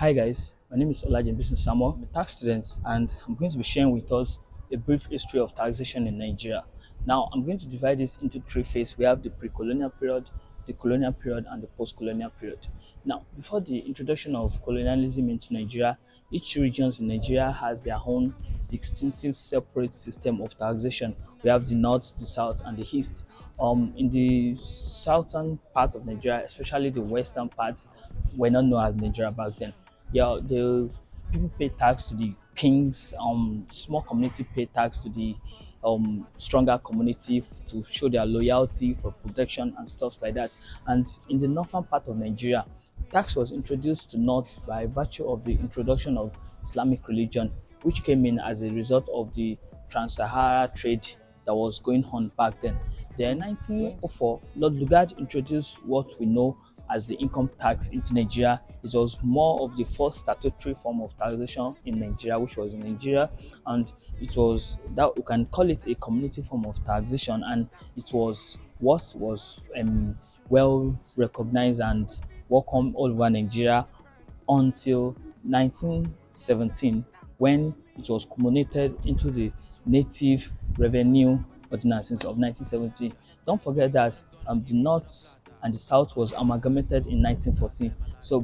Hi guys, my name is Olaji Business Samuel. I'm a tax student and I'm going to be sharing with us a brief history of taxation in Nigeria. Now, I'm going to divide this into three phases. We have the pre-colonial period, the colonial period, and the post-colonial period. Now, before the introduction of colonialism into Nigeria, each region in Nigeria has their own distinctive separate system of taxation. We have the north, the south, and the east. In the southern part of Nigeria, especially the western part, were not known as Nigeria back then. Yeah, the people pay tax to the kings. Small community pay tax to the stronger community to show their loyalty for protection and stuff like that. And in the northern part of Nigeria, tax was introduced to north by virtue of the introduction of Islamic religion, which came in as a result of the trans-Sahara trade that was going on back then. Then in 1904, Lord Lugard introduced what we know as the income tax into Nigeria. It was more of the first statutory form of taxation in Nigeria, which was in Nigeria, and it was that we can call it a community form of taxation, and it was what was well recognized and welcome all over Nigeria until 1917 when it was culminated into the Native Revenue Ordinances of 1970. Don't forget that the North and the South was amalgamated in 1914. So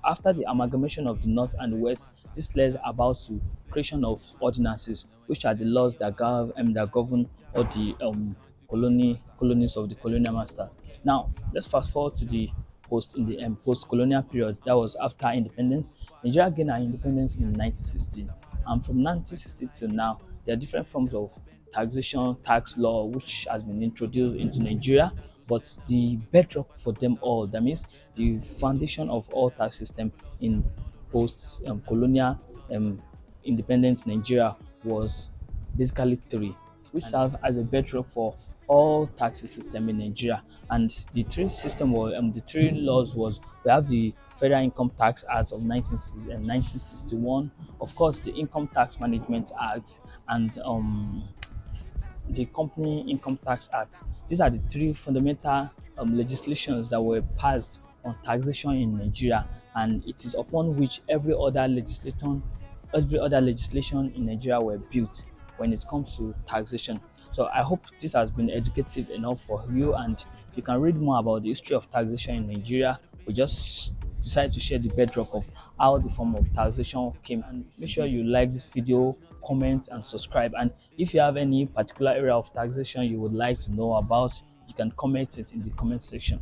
after the amalgamation of the North and the West, this led about to creation of ordinances, which are the laws that govern all the colonies of the colonial master. Now, let's fast forward to the post-colonial period. That was after independence. Nigeria gained our independence in 1960, and from 1960 till now, there are different forms of taxation, tax law, which has been introduced into Nigeria. But the bedrock for them all, that means the foundation of all tax system in post-colonial independence Nigeria was basically three, which serve as a bedrock for all tax system in Nigeria. And the three laws was we have the Federal Income Tax Act of 1961, of course the Income Tax Management Act, and the Company Income Tax Act. These are the three fundamental legislations that were passed on taxation in Nigeria, and it is upon which every other legislation in Nigeria were built when it comes to taxation. So I hope this has been educative enough for you, and you can read more about the history of taxation in Nigeria. We just decided to share the bedrock of how the form of taxation came. And make sure you like this video, comment, and subscribe. And if you have any particular area of taxation you would like to know about, you can comment it in the comment section.